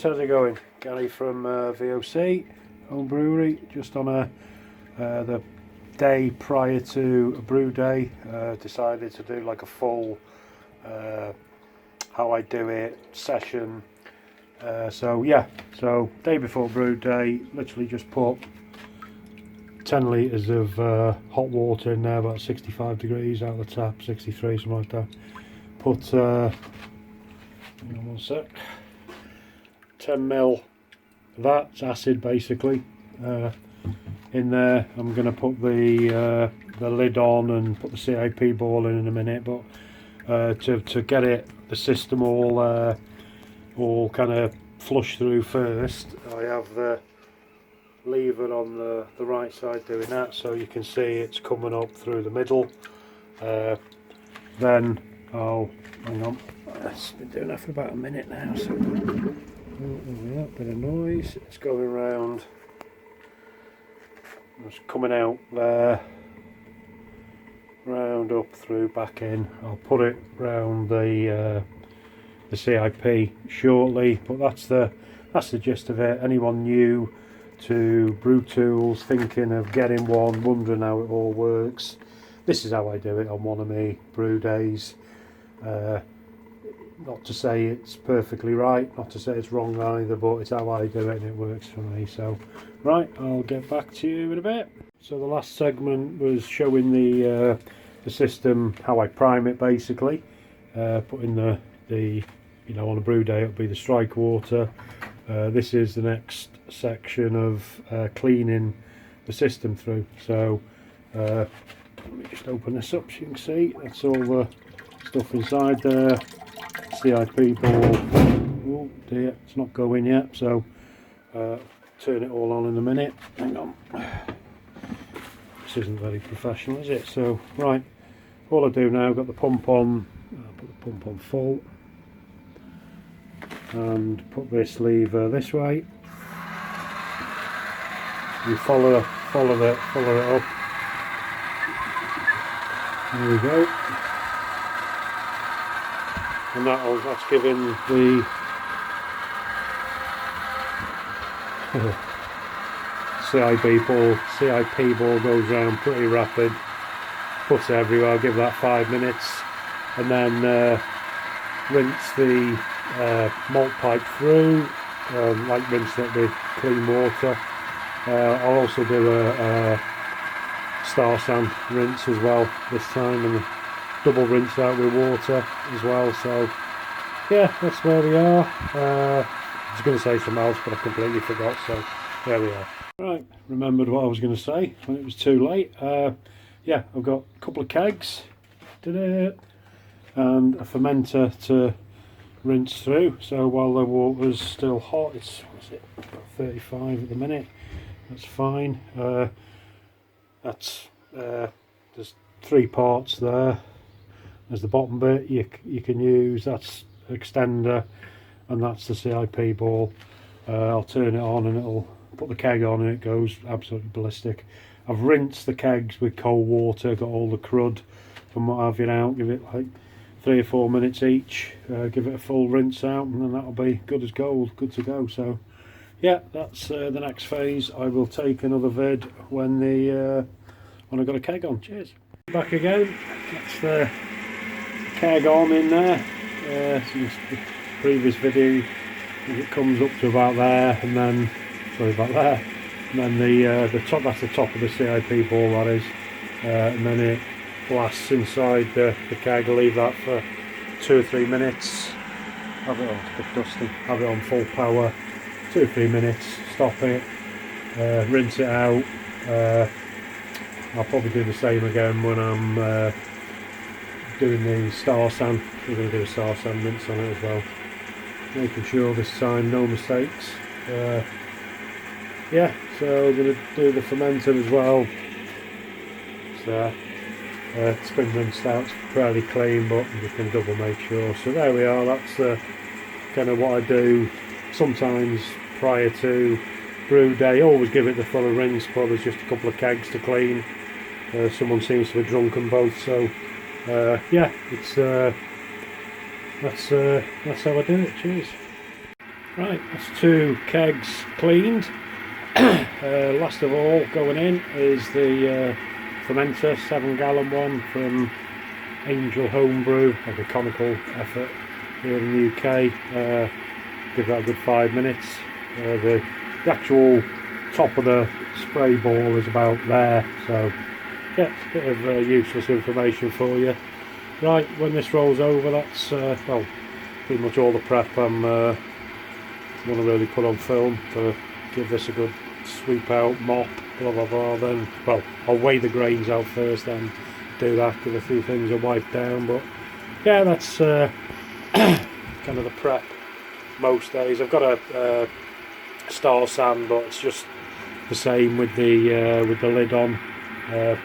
How's it going? Gary from VOC Home Brewery. Just on the day prior to a brew day, decided to do like a full how I do it session. So day before brew day, literally just put 10 litres of hot water in there, about 65 degrees out of the tap, 63, something like that. Put hang on one sec, 10 ml of that, it's acid basically, in there. I'm going to put the lid on and put the CIP ball in a minute, but to get the system all kind of flush through first, I have the lever on the right side doing that, so you can see it's coming up through the middle. Then I'll, hang on, it's been doing that for about a minute now, so a bit of noise. It's going around, it's coming out there, round up through back in. I'll put it round the CIP shortly, but that's the gist of it. Anyone new to Brewtools, thinking of getting one, wondering how it all works, this is how I do it on one of my brew days. Not to say it's perfectly right, not to say it's wrong either, but it's how I do it and it works for me. So right, I'll get back to you in a bit. So the last segment was showing the system, how I prime it basically, putting the you know, on a brew day it'll be the strike water. This is the next section of cleaning the system through. So let me just open this up so you can see. That's all the stuff inside there. CIP ball. Oh dear, it's not going yet. So turn it all on in a minute. Hang on. This isn't very professional, is it? So right, all I do now, I've got the pump on. I'll put the pump on full and put this lever this way. You follow it up. There we go. And that's giving the CIP ball goes round pretty rapid, puts it everywhere. I'll give that 5 minutes, and then rinse the malt pipe through, like rinsing it with clean water. I'll also do a star sand rinse as well this time, and double rinse out with water as well. So yeah, that's where we are. I was going to say something else, but I completely forgot, so there we are. Right, remembered what I was going to say when it was too late. Yeah, I've got a couple of kegs, and a fermenter to rinse through. So while the water's still hot, it's, what's it, about 35 at the minute, that's fine. There's 3 parts there. There's the bottom bit you can use, that's extender, and that's the CIP ball. I'll turn it on and it'll put the keg on and it goes absolutely ballistic. I've rinsed the kegs with cold water, got all the crud from what have you out, give it like 3 or 4 minutes each, give it a full rinse out, and then that'll be good as gold, good to go. So yeah, that's the next phase. I will take another vid when I've got a keg on. Cheers. Back again. That's the keg on in there. Since the previous video, it comes up to about there, and then sorry about there, and then the top, that's the top of the CIP ball, that is, and then it blasts inside the keg. I'll leave that for 2 or 3 minutes. Have it on, it's a bit dusty. Have it on full power, 2 or 3 minutes. Stop it, rinse it out. I'll probably do the same again when I'm doing the star sand. We're going to do a star sand rinse on it as well, making sure this time no mistakes. Yeah, so I'm going to do the fermenter as well. So it's been rinsed out, it's fairly clean, but you can double make sure. So there we are. That's kind of what I do sometimes prior to brew day. Always give it the full rinse, but there's just a couple of kegs to clean. Someone seems to have drunk them both, so yeah, it's that's how I do it. Cheers. Right, that's 2 kegs cleaned. Last of all, going in is the fermenter, 7-gallon one from Angel Homebrew, like a conical effort here in the UK. Give that a good 5 minutes. The actual top of the spray ball is about there, so yeah, a bit of useless information for you. Right, when this rolls over, that's well, pretty much all the prep I'm want to really put on film to give this a good sweep out, mop, blah blah blah. Then, well, I'll weigh the grains out first, then do that, give a few things a wipe down. But yeah, that's kind of the prep most days. I've got a star sand, but it's just the same with the lid on, the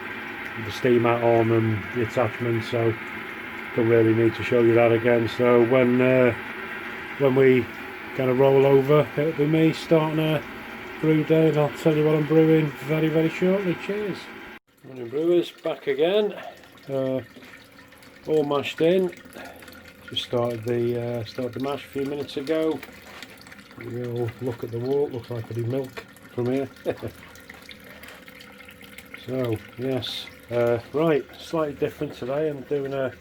steam mat on, and the attachment. So don't really need to show you that again. So when we kind of roll over, it'll be me starting a brew day, and I'll tell you what I'm brewing very, very shortly. Cheers. Morning brewers, back again. All mashed in. Just started the mash a few minutes ago. We'll look at the wort. Looks like there'll be milk from here. So yes, right, slightly different today. I'm doing a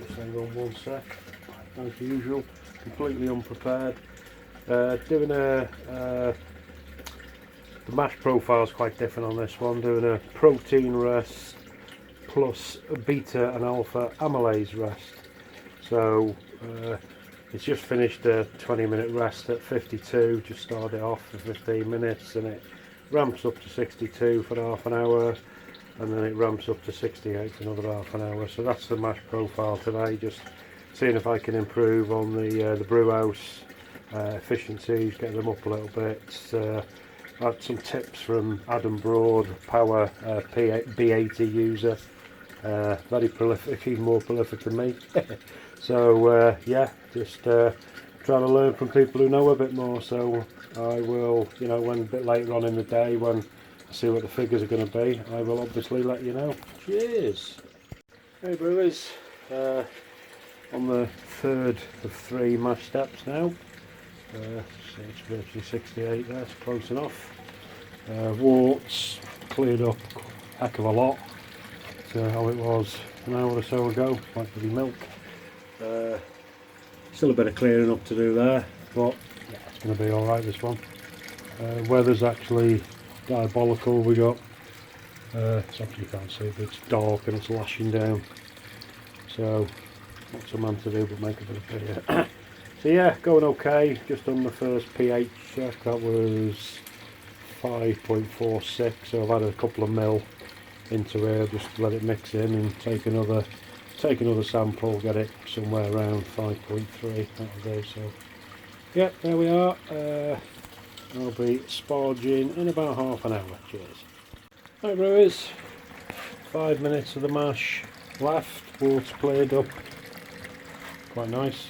just hang on one sec. As usual, completely unprepared. Doing the mash profile is quite different on this one. Doing a protein rest plus a beta and alpha amylase rest. So it's just finished a 20-minute rest at 52. Just started off for 15 minutes, and it ramps up to 62 for half an hour, and then it ramps up to 68 for another half an hour. So that's the mash profile today. Just seeing if I can improve on the brew house efficiencies, get them up a little bit. Had some tips from Adam Broad, power B80 user, very prolific, even more prolific than me. So yeah, just trying to learn from people who know a bit more. So I will, you know, when a bit later on in the day, when I see what the figures are going to be, I will obviously let you know. Cheers. Hey brewers, on the 3rd of 3 mash steps now. So it's virtually 68 there, it's close enough. Worts cleared up a heck of a lot to how it was an hour or so ago, like the milk. Still a bit of clearing up to do there, but yeah, it's going to be alright this one. Weather's actually diabolical. We got, it's obviously you can't see, but it's dark and it's lashing down. So, what's a man to do but make a bit of beer. So yeah, going okay. Just on the first pH check, that was 5.46. So I've added a couple of mil into here, just let it mix in, and take another sample, get it somewhere around 5.3. That'll do. So yeah, there we are. I'll be sparging in about half an hour. Cheers. Right brewers, 5 minutes of the mash left. Water's played up quite nice.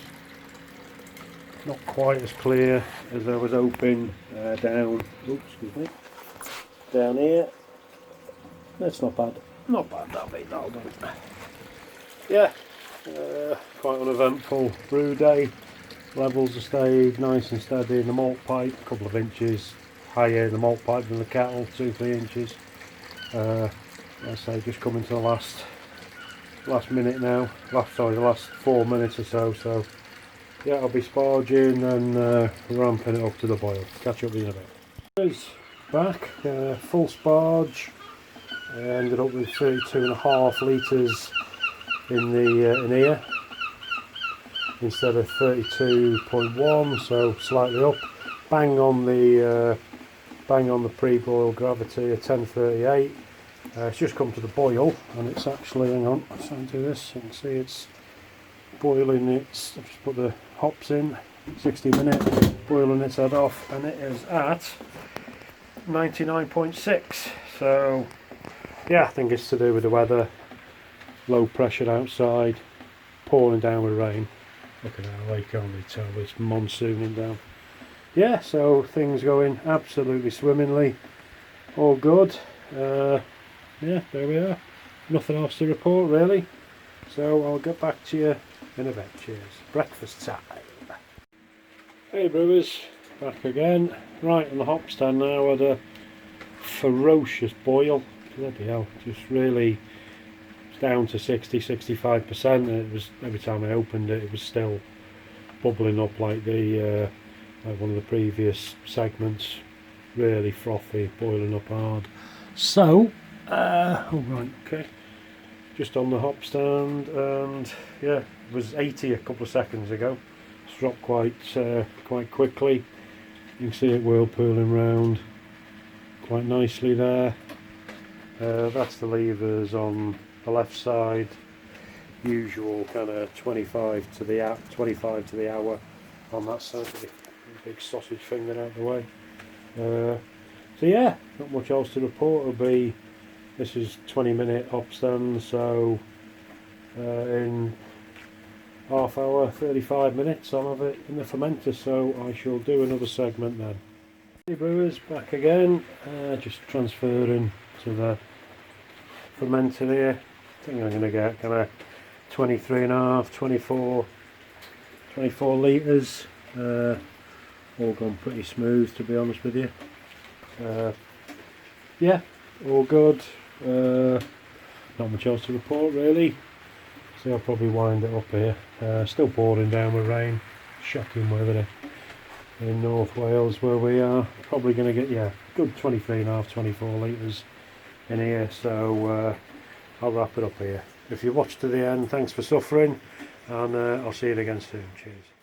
Not quite as clear as I was hoping down. Oops, excuse me. Down here. That's not bad. Not bad. That'll do. Yeah, quite uneventful brew day. Levels have stayed nice and steady in the malt pipe. A couple of inches higher in the malt pipe than the kettle, 2-3 inches. I say just coming to the last minute now. The last 4 minutes or so. So yeah, I'll be sparging and ramping it up to the boil. Catch up with you in a bit. Back, full sparge. Ended up with 32.5 litres in here instead of 32.1, so slightly up. Bang on the pre-boil gravity at 1038. It's just come to the boil, and it's actually, hang on, let's do this. You can see it's boiling. I've just put the hops in, 60 minutes, boiling its head off, and it is at 99.6. So yeah, I think it's to do with the weather, low pressure outside, pouring down with rain. Look at how you can't really tell it's monsooning down. Yeah, so things going absolutely swimmingly, all good. Yeah, there we are. Nothing else to report really. So I'll get back to you in a bit. Cheers. Breakfast time. Hey Brewers, back again. Right, on the hop stand now, had a ferocious boil. Bloody hell, just really down to 60-65%, and it was, every time I opened it, it was still bubbling up like the like one of the previous segments. Really frothy, boiling up hard. So, oh right, okay, just on the hop stand, and yeah, it was 80 a couple of seconds ago. It's dropped quite quickly. You can see it whirlpooling round quite nicely there. That's the levers on the left side. Usual kind of 25 to the hour on that side. Big sausage finger out the way. So yeah, not much else to report. This is 20-minute hop stand, so in half hour, 35 minutes I'll have it in the fermenter, so I shall do another segment then. Hey Brewers, back again, just transferring to the fermenter here. I think I'm going to get kind of 23.5, 24 litres, all gone pretty smooth to be honest with you. Yeah, all good, not much else to report really. So I'll probably wind it up here. Still pouring down with rain, shocking weather in North Wales where we are. Probably going to get, yeah, good 23.5, 24 litres in here, so I'll wrap it up here. If you watched to the end, thanks for suffering, and I'll see you again soon. Cheers.